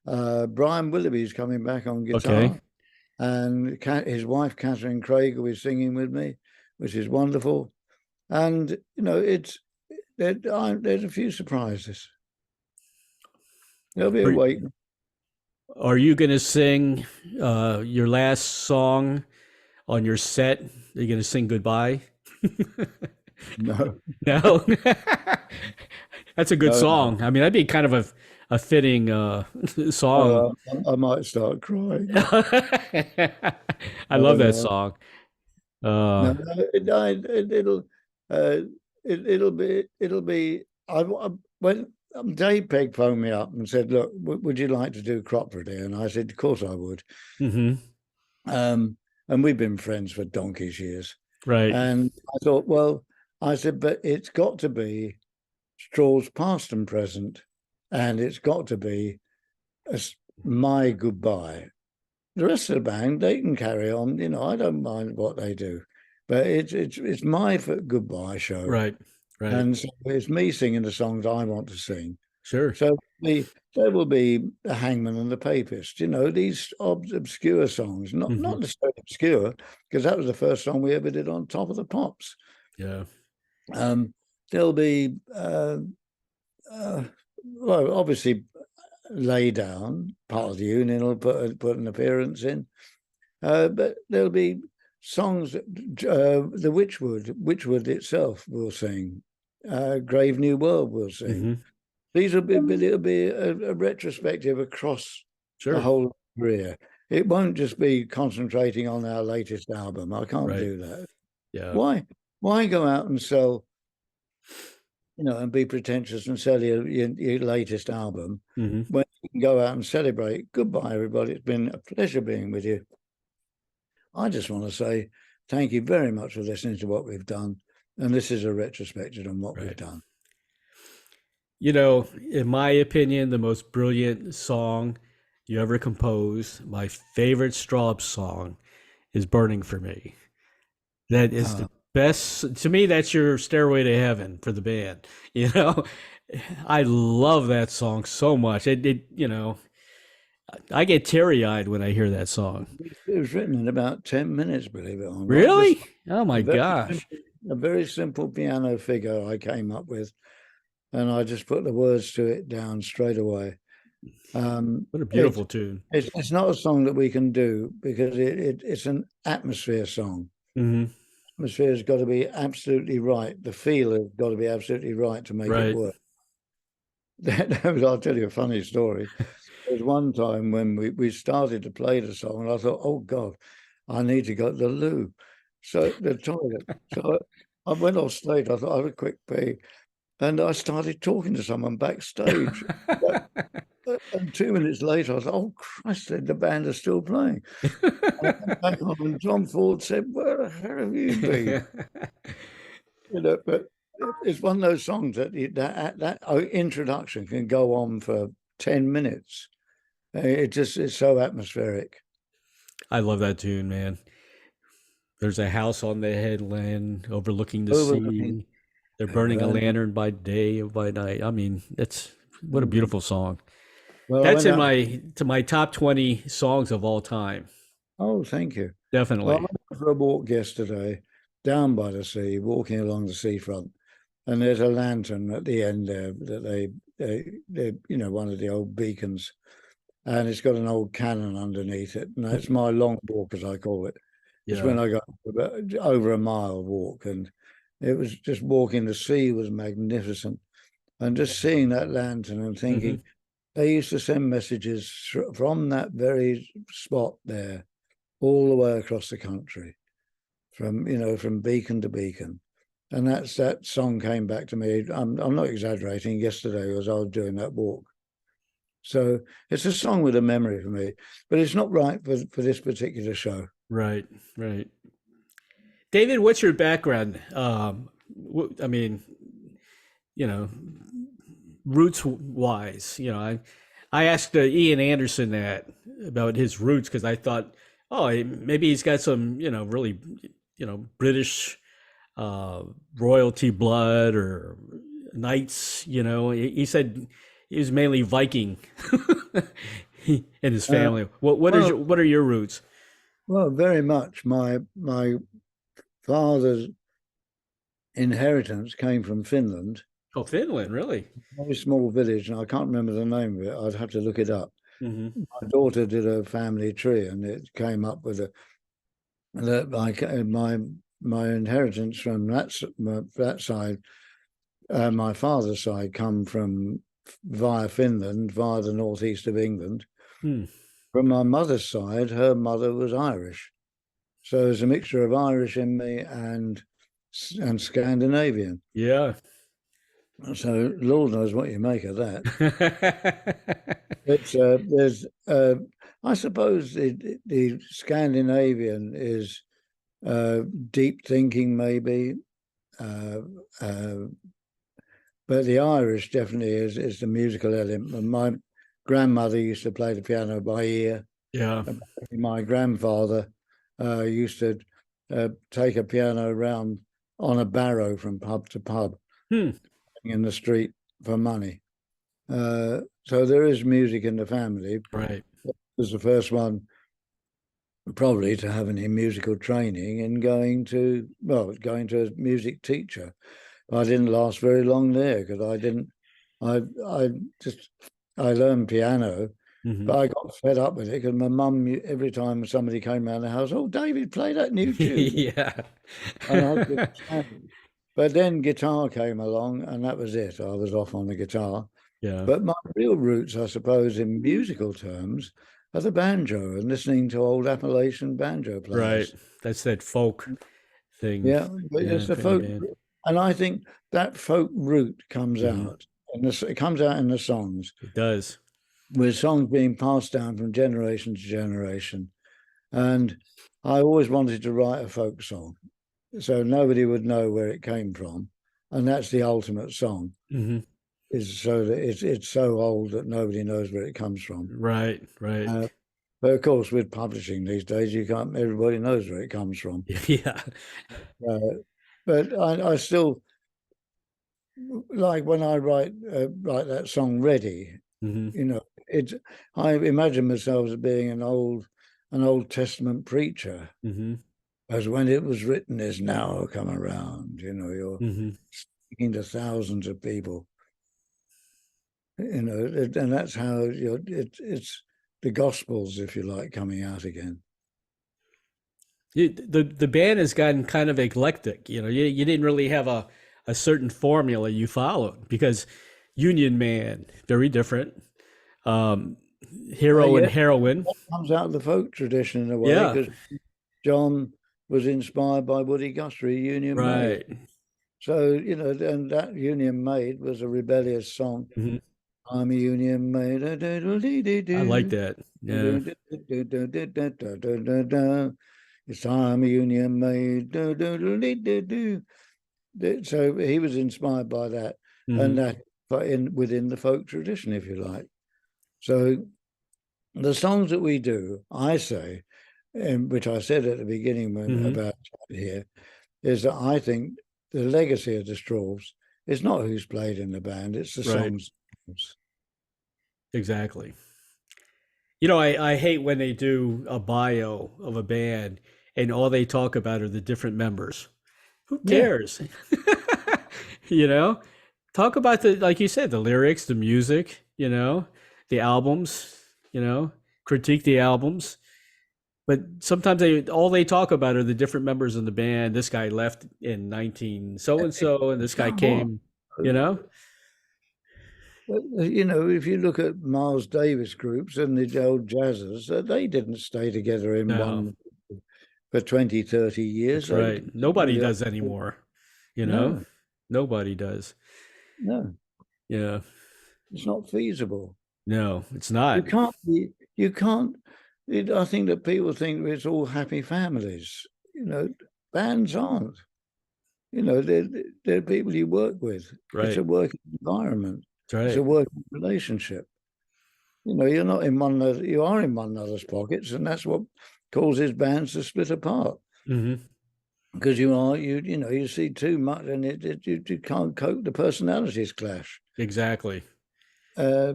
Brian Willoughby's coming back on guitar. Okay. And his wife, Catherine Craig, will be singing with me, which is wonderful. And, there's a few surprises. There'll be a waiting. Are you going to sing your last song on your set? Are you going to sing goodbye? No. No? That's a good song. No. I mean, that'd be kind of a fitting song. I might start crying. I love that song. It'll be. When Dave Pegg phoned me up and said, "Look, would you like to do Crockford here?" And I said, "Of course I would." And we've been friends for donkey's years, right? And I thought, well, I said, but it's got to be Strawbs past and present. And it's got to be my goodbye. The rest of the band, they can carry on. I don't mind what they do, but it's my goodbye show. Right. And so it's me singing the songs I want to sing. Sure. So there will be The Hangman and the Papist. These obscure songs, not necessarily obscure, because that was the first song we ever did on Top of the Pops. Yeah. There'll be. Well, obviously, Lay Down, part of the Union will put an appearance in. But there'll be songs that the Witchwood itself will sing. Grave New World will sing. These will be, it'll be a retrospective across the whole career. It won't just be concentrating on our latest album. I can't do that. Yeah. Why go out and sell, and be pretentious and sell your latest album when you can go out and celebrate? Goodbye, everybody. It's been a pleasure being with you. I just want to say thank you very much for listening to what we've done. and this is a retrospective on what we've Right. done. You know, in my opinion, the most brilliant song you ever composed, my favorite Strawbs song, is "Burning for Me." That is the best to me. That's your stairway to heaven for the band. You know, I love that song so much. You know, I get teary eyed when I hear that song. It was written in about 10 minutes, believe it or not. Really? Oh a my very gosh! simple, a very simple piano figure I came up with, and I just put the words to it down straight away. What a beautiful tune. It's not a song that we can do because it's an atmosphere song. Mm-hmm. Atmosphere's got to be absolutely right. The feel has got to be absolutely right to make it Right. work. I'll tell you a funny story. There was one time when we started to play the song, and I thought, oh God, I need to go to the loo. So the toilet. So I went off stage. I thought I would quick pee. And I started talking to someone backstage. And 2 minutes later, I thought, oh Christ, the band are still playing. I went back on, and John Ford said, where the hell have you been? You know, but it's one of those songs that that introduction can go on for 10 minutes. It's so atmospheric. I love that tune, man. There's a house on the headland overlooking the sea. They're burning a lantern by day and by night. I mean, that's what a beautiful song. Well, That's in my top 20 songs of all time. Oh, thank you. Definitely. Well, I went for a walk yesterday down by the sea, walking along the seafront, and there's a lantern at the end there that they you know, one of the old beacons, and it's got an old cannon underneath it. And that's my long walk, as I call it. It's when I got about over a mile walk, and it was just walking. The sea was magnificent, and just seeing that lantern and thinking they used to send messages from that very spot there all the way across the country, from beacon to beacon. And that song came back to me. I'm not exaggerating. Yesterday, as I was doing that walk. So it's a song with a memory for me, but it's not right for this particular show. Right, right. David, what's your background? I mean, you know, roots wise, you know, I asked Ian Anderson that about his roots because I thought, oh, maybe he's got some, you know, really, you know, British royalty blood or knights. You know, he said he was mainly Viking in his family. What are your roots? Well, very much. My father's inheritance came from Finland. Oh, Finland, really? A very small village, and I can't remember the name of it. I'd have to look it up. My daughter did a family tree, and it came up with my inheritance from that side. My father's side come from via Finland, via the northeast of England. From my mother's side, her mother was Irish, so there's a mixture of Irish in me and Scandinavian. Yeah. So Lord knows what you make of that. There's I suppose the Scandinavian is deep thinking, maybe, but the Irish definitely is the musical element. My grandmother used to play the piano by ear. Yeah. My grandfather used to take a piano around on a barrow from pub to pub in the street for money. So there is music in the family. Right. I was the first one probably to have any musical training and going to a music teacher. I didn't last very long there because I learned piano, but I got fed up with it because my mum, every time somebody came around the house, oh, David, play that new tune. Yeah. But then guitar came along, and that was it. I was off on the guitar. Yeah. But my real roots, I suppose, in musical terms, are the banjo and listening to old Appalachian banjo players. Right. That's that folk thing. Yeah, but it's the folk, and I think that folk root comes out, and it comes out in the songs. It does. With songs being passed down from generation to generation, and I always wanted to write a folk song. so nobody would know where it came from, and that's the ultimate song. Mm-hmm. Is so that it's so old that nobody knows where it comes from. Right, right. But of course, with publishing these days, you can't. Everybody knows where it comes from. Yeah. But I still like when I write that song "Ready." Mm-hmm. You know, it's. I imagine myself as being an Old Testament preacher, Mm-hmm. as when it was written is now come around. You know, you're Mm-hmm. speaking to thousands of people. You know, and that's how it's the Gospels, if you like, coming out again. The band has gotten kind of eclectic. You didn't really have a certain formula you followed because Union Man, very different. Um, Hero and Yeah, Heroine. that comes out of the folk tradition in a way Yeah, because John was inspired by Woody Guthrie, Union Maid. right. So, and that Union Maid was a rebellious song. Mm-hmm. I'm a Union Maid. I like that. Yeah. It's time a Union Maid. So he was inspired by that, and Mm-hmm. that within the folk tradition, if you like. So the songs that we do, I say, which I said at the beginning Mm-hmm. about here, is that I think the legacy of the Strawbs is not who's played in the band; it's the Right. songs. Exactly. I hate when they do a bio of a band and all they talk about are the different members. Who Yeah, cares? you know, Talk about like you said, the lyrics, the music, the albums, critique the albums. But sometimes all they talk about are the different members in the band. This guy left in 19 so and so, and this guy come on. came, you know? If you look at Miles Davis groups and the old jazzers, they didn't stay together in No, one for 20, 30 years. that's right. Nobody The does anymore, you know? No, Nobody does. no, Yeah. it's not feasible. No, it's You not. can't be, you can't. I think that people think it's all happy families. Bands aren't. They're people you work with. It's a Right. working environment. That's It's a right. working relationship. You're not in one another. You are in one another's pockets, and that's what causes bands to split apart. Mm-hmm. Because you see too much, and you can't cope. The personalities clash. Exactly. Uh,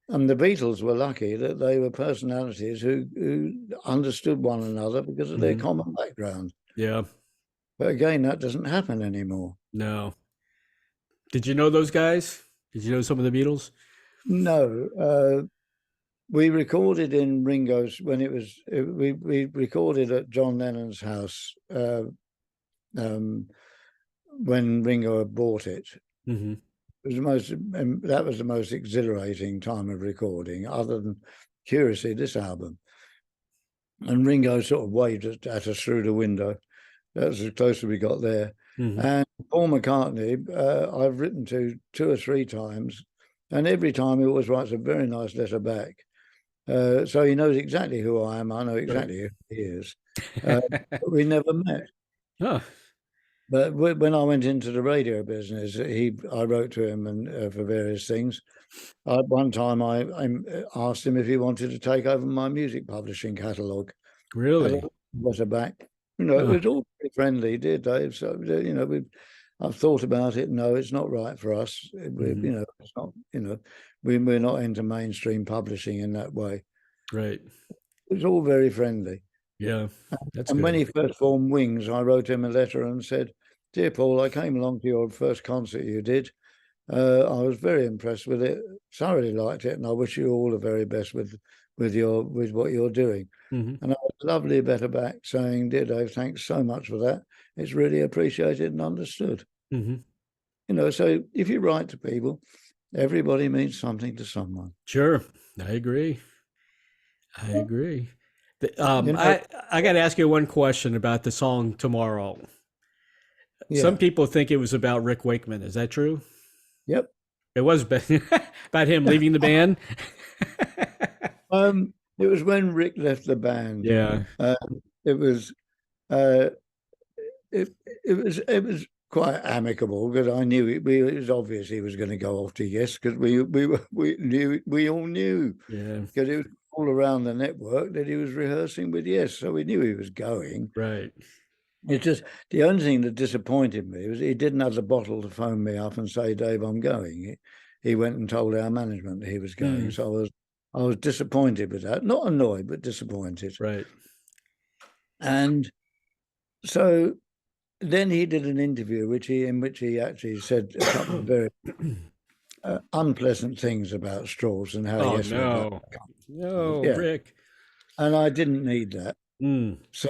and the Beatles were lucky that they were personalities who understood one another because of their Mm-hmm. common background. Yeah. But again, that doesn't happen anymore. No. Did you know those guys? Did you know some of the Beatles? No, we recorded in Ringo's when it was we recorded at John Lennon's house when Ringo had bought it. Mm-hmm. That was the most exhilarating time of recording, other than curiously this album. And Ringo sort of waved at us through the window. That's as close as we got there. Mm-hmm. And Paul McCartney, I've written to 2 or 3 times, and every time he always writes a very nice letter back. So he knows exactly who I am. I know exactly who he is. But we never met. Huh. But when I went into the radio business, I wrote to him and for various things. One time I asked him if he wanted to take over my music publishing catalogue. Really? Letter back. It Huh. was all very friendly, dear Dave. So I've thought about it. No, it's not right for us. Mm-hmm. It's not. We're not into mainstream publishing in that way. Right. It's all very friendly. Yeah. That's And when good. he first formed Wings, I wrote him a letter and said, "Dear Paul, I came along to your first concert you did. I was very impressed with it. Thoroughly liked it, and I wish you all the very best with what you're doing." Mm-hmm. And I was lovely letter back saying, "Dear Dave, thanks so much for that. It's really appreciated and understood." Mm-hmm. So if you write to people, everybody means something to someone. Sure. I agree. I agree. You know, I got to ask you one question about the song Tomorrow. Some yeah, people think it was about Rick Wakeman. Is that true? yep. It was about him leaving the band. It was when Rick left the band. Yeah. It was uh, it was quite amicable because I knew it was obvious he was going to go off to Yes because we all knew because it was all around the network that he was rehearsing with Yes, so we knew he was going. Right. It's just the only thing that disappointed me was he didn't have the bottle to phone me up and say, "Dave, I'm going." He went and told our management that he was going, so I was disappointed with that. Not annoyed, but disappointed. Right. And so then he did an interview in which he actually said a couple of very unpleasant things about Strawbs and how Yes no, Rick. And I didn't need that. So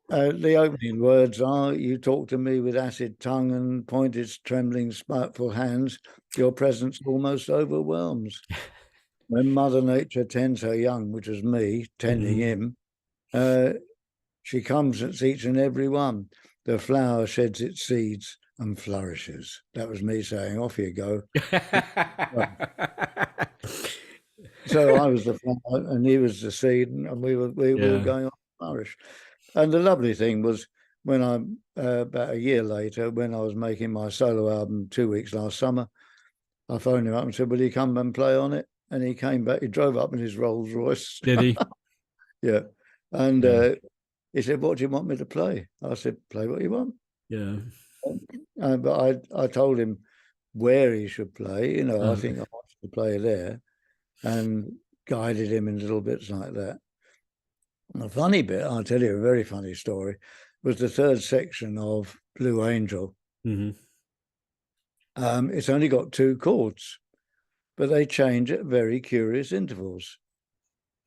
the opening words are, "You talk to me with acid tongue and pointed, trembling, spiteful hands. Your presence almost overwhelms. When Mother Nature tends her young," which was me tending him, "she comes at each and every one. The flower sheds its seeds and flourishes." That was me saying, "Off you go." So I was the flower and he was the seed, and we were going on to flourish. And the lovely thing was when about a year later, when I was making my solo album 2 weeks last summer, I phoned him up and said, "Will you come and play on it?" And he came back. He drove up in his Rolls Royce. Did he? Yeah. And he said, "What do you want me to play?" I said, "Play what you want." Yeah. But I told him where he should play. I think I wanted to play there, and guided him in little bits like that. And the funny bit, I'll tell you a very funny story, was the third section of Blue Angel. It's only got 2 chords, but they change at very curious intervals.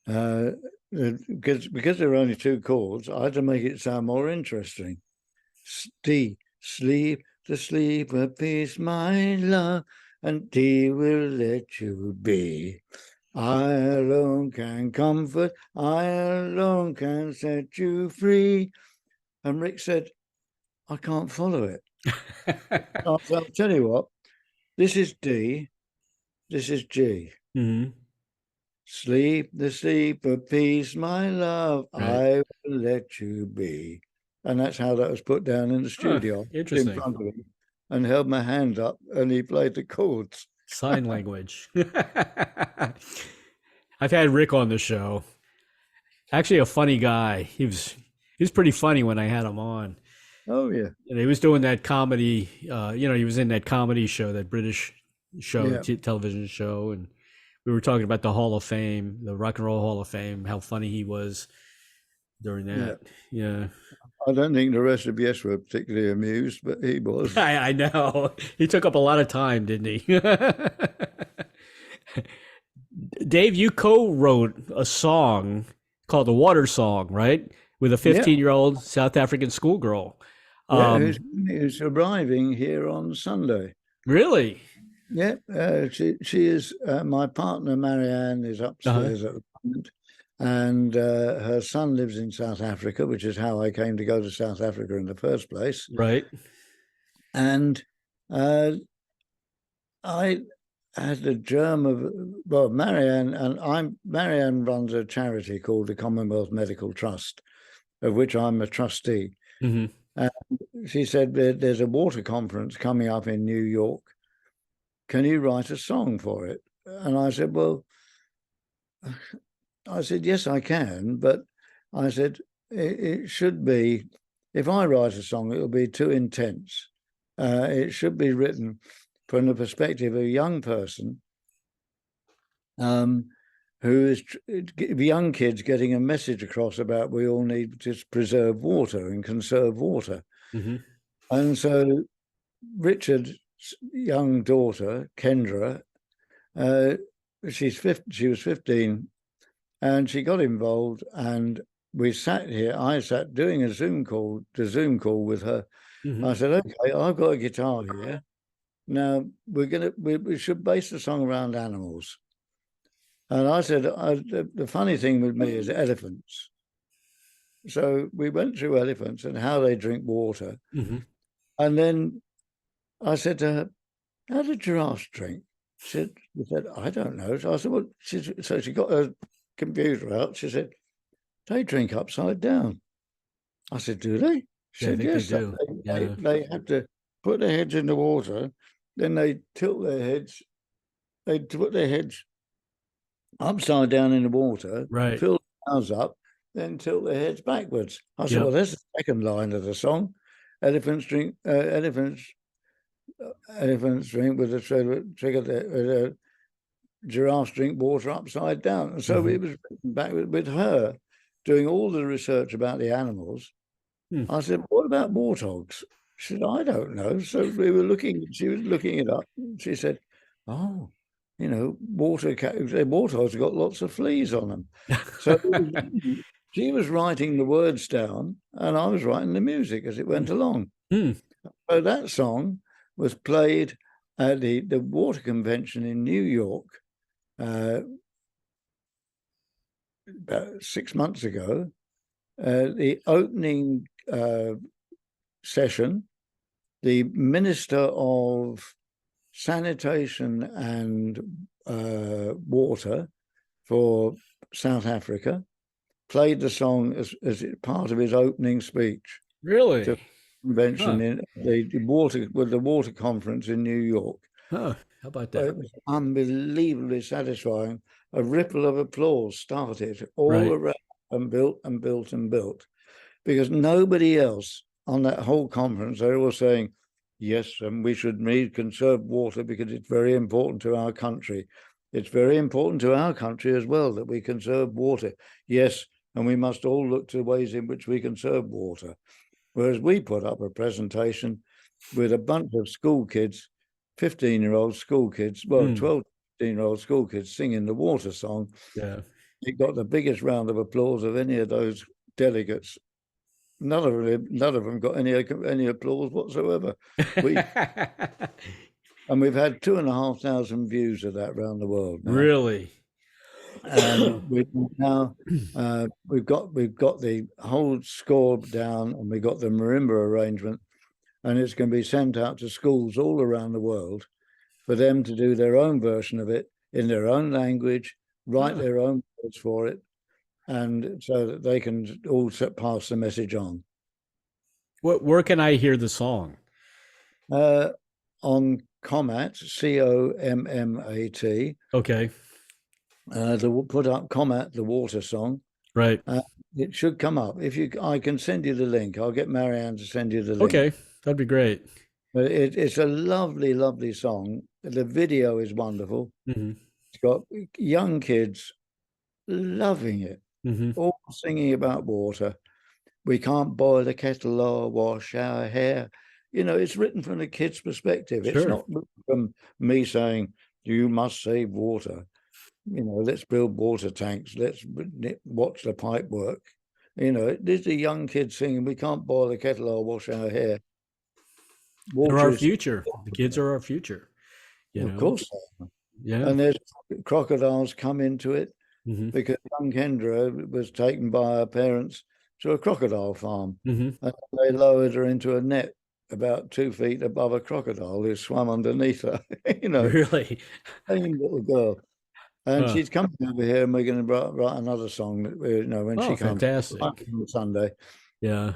Because there are only 2 chords, I had to make it sound more interesting. D, sleep, the sleep of peace, my love, and D will let you be. I alone can comfort, I alone can set you free. And Rick said, "I can't follow it." I'll tell you what, this is D, this is G. Sleep the sleep of peace, my love, I will let you be. And that's how that was put down in the studio. Interesting. In front of him, and held my hand up, and he played the chords. Sign language. I've had Rick on the show. Actually, a funny guy. He was pretty funny when I had him on. Oh yeah. And he was doing that comedy. He was in that comedy show, that British show, television show, and we were talking about the Hall of Fame, the Rock and Roll Hall of Fame, how funny he was during that. Yeah. I don't think the rest of Yes were particularly amused, but he was. I know. He took up a lot of time, didn't he? Dave, you co-wrote a song called The Water Song, right? With a 15-year-old South African schoolgirl. Who's arriving here on Sunday. Really? Yeah. She is, my partner, Marianne, is upstairs at the moment. And her son lives in South Africa, which is how I came to go to South Africa in the first place. Right. And I had the germ of, Marianne runs a charity called the Commonwealth Medical Trust, of which I'm a trustee. And she said, "There's a water conference coming up in New York. Can you write a song for it?" And I said, "Yes, I can." But I said, it should be, if I write a song, it'll be too intense. It should be written from the perspective of a young person who is young kids getting a message across about we all need to preserve water and conserve water. And so Richard's young daughter, Kendra, she was 15, and she got involved, and we sat here. I sat doing a Zoom call with her. I said, "Okay, I've got a guitar here. Now we should base the song around animals." And I said, the funny thing with me is elephants. So we went through elephants and how they drink water. And then I said to her, "How do giraffes drink?" She said, "I don't know." So I said, "Well," so she got her computer out. She said, "They drink upside down." I said, "Do they?" She Yeah, I said, think they yes, do. Yeah. they have to put their heads in the water, then they tilt their heads, they put their heads upside down in the water, Right. fill the mouths up, then tilt their heads backwards. I said, Yep. well, that's the second line of the song. Elephants drink, elephants drink with a giraffes drink water upside down. And so it was written back with her doing all the research about the animals. I said, what about warthogs? She said, I don't know. So she was looking it up. She said, oh, you know, warthogs have got lots of fleas on them. So she was writing the words down and I was writing the music as it went along. So that song was played at the water convention in New York about 6 months ago. The opening session, the Minister of Sanitation and Water for South Africa played the song as part of his opening speech. Really? To convention in the water conference in New York. Huh. How about that? It was unbelievably satisfying. A ripple of applause started all around and built and built and built, because nobody else on that whole conference, they were all saying, yes, and we should conserve water because it's very important to our country. It's very important to our country as well that we conserve water. Yes, and we must all look to ways in which we conserve water. Whereas we put up a presentation with a bunch of school kids, 15-year-old school kids, 12, 15-year-old school kids singing the water song. Yeah. It got the biggest round of applause of any of those delegates. None of them got any applause whatsoever. And we've had 2,500 views of that around the world now. Really? And we've got the whole score down, and we got the marimba arrangement, and it's going to be sent out to schools all around the world for them to do their own version of it in their own language, write their own words for it, and so that they can all pass the message on. Where can I hear the song? On Commat, COMMAT. Okay. They'll put up Commat, the water song. Right. It should come up. I can send you the link. I'll get Marianne to send you the link. Okay, that'd be great. But it's a lovely, lovely song. The video is wonderful. It's got young kids loving it, all singing about water. We can't boil a kettle or wash our hair. You know, it's written from the kid's perspective. Sure. It's not from me saying, you must save water. You know, let's build water tanks. Let's watch the pipe work. You know, there's a young kid singing, we can't boil a kettle or wash our hair. They're our future. The kids are our future. Of course. Yeah. And there's crocodiles come into it because young Kendra was taken by her parents to a crocodile farm. And they lowered her into a net about 2 feet above a crocodile who swam underneath her. You know, really, same little girl. And she's coming over here, and we're going to write another song. When she comes, fantastic, on Sunday. Yeah,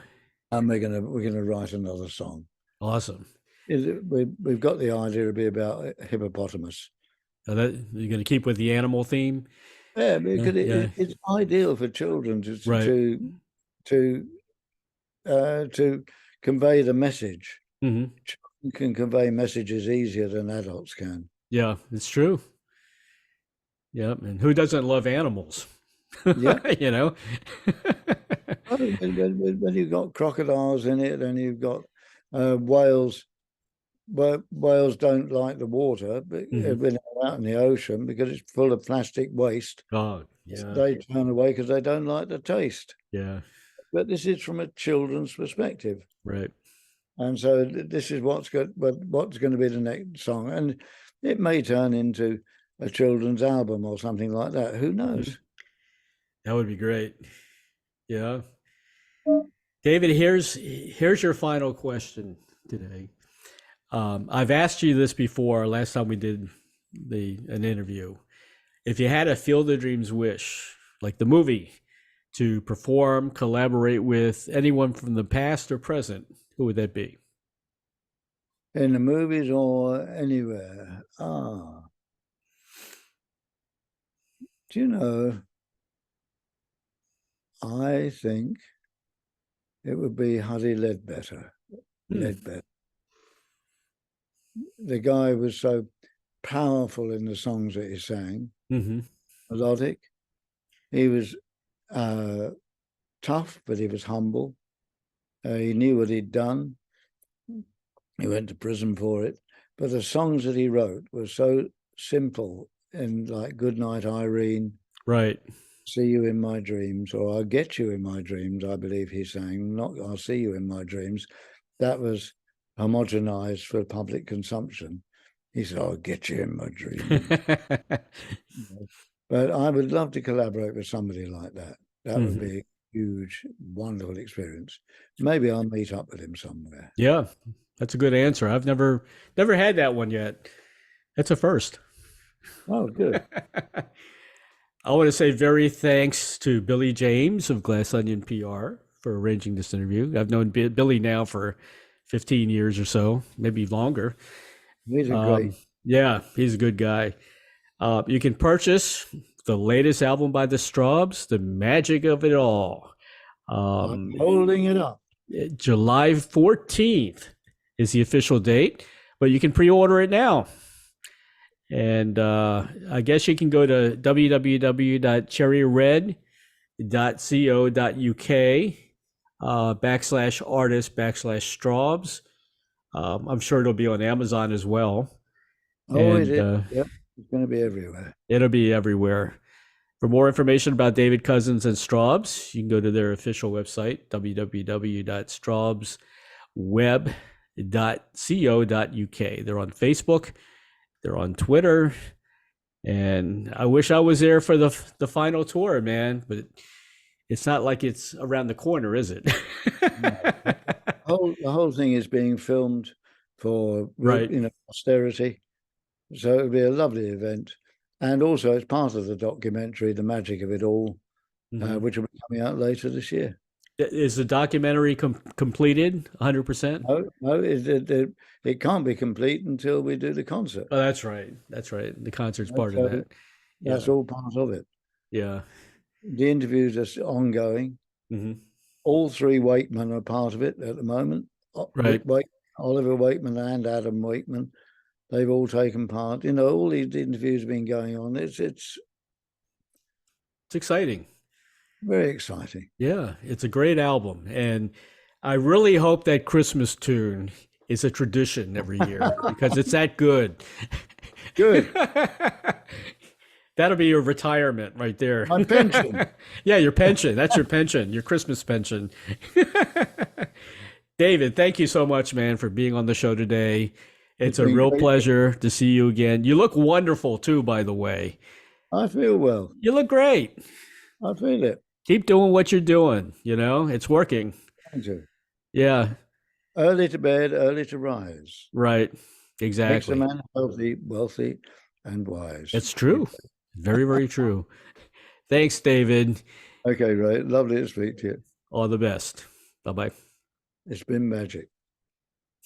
and we're going to write another song. Awesome. We've got the idea to be about hippopotamus. You're going to keep with the animal theme. Yeah, because it's ideal for children to convey the message. Children can convey messages easier than adults can. Yeah, it's true. Yeah, and who doesn't love animals? Yeah, you know. When you've got crocodiles in it, and you've got whales. But whales don't like the water, but when they're out in the ocean, because it's full of plastic waste. Oh, yeah. They turn away because they don't like the taste. Yeah. But this is from a children's perspective, right? And so this is what's going to be the next song, and it may turn into a children's album or something like that. Who knows? That would be great. Yeah. David, here's your final question today. I've asked you this before. Last time we did an interview, if you had a Field of Dreams wish, like the movie, to perform, collaborate with anyone from the past or present, who would that be? In the movies or anywhere? Do you know, I think it would be Huddy Ledbetter. Ledbetter. The guy was so powerful in the songs that he sang, melodic. He was tough, but he was humble. He knew what he'd done. He went to prison for it. But the songs that he wrote were so simple, and like Goodnight, Irene. Right. See you in my dreams, or I'll get you in my dreams, I believe he sang. Not I'll see you in my dreams. That was homogenized for public consumption. He said, I'll get you in my dreams. But I would love to collaborate with somebody like that. That would be a huge, wonderful experience. Maybe I'll meet up with him somewhere. Yeah, that's a good answer. I've never had that one yet. That's a first. Oh, good. I want to say very thanks to Billy James of Glass Onion PR for arranging this interview. I've known Billy now for 15 years or so, maybe longer. He's a great. Yeah, he's a good guy. You can purchase the latest album by the Strawbs, The Magic of It All. I'm holding it up. July 14th is the official date, but you can pre-order it now. And I guess you can go to www.cherryred.co.uk /artist/Strawbs. I'm sure it'll be on Amazon as well. Oh, it is. Yep. It's going to be everywhere. It'll be everywhere. For more information about David Cousins and Strawbs, you can go to their official website, www.strawbsweb.co.uk. They're on Facebook. They're on Twitter. And I wish I was there for the final tour, man. But it's not like it's around the corner, is it? The whole thing is being filmed for posterity. So it would be a lovely event. And also it's part of the documentary, The Magic of It All, which will be coming out later this year. Is the documentary completed 100%? No, it can't be complete until we do the concert. Oh, that's right. That's right. The concert's part of that. That's all part of it. Yeah. The interviews are ongoing. All three Wakeman are part of it at the moment. Right. Oliver Wakeman and Adam Wakeman. They've all taken part. All these interviews have been going on. It's exciting. Very exciting. Yeah, it's a great album. And I really hope that Christmas tune is a tradition every year because it's that good. Good. That'll be your retirement right there. My pension. Yeah, your pension. That's your pension, your Christmas pension. David, thank you so much, man, for being on the show today. It's a real pleasure to see you again. You look wonderful, too, by the way. I feel well. You look great. I feel it. Keep doing what you're doing. It's working. Thank you. Yeah. Early to bed, early to rise. Right. Exactly. Makes a man healthy, wealthy, and wise. It's true. Very, very true. Thanks, David. Okay, Ray. Lovely to speak to you. All the best. Bye-bye. It's been magic.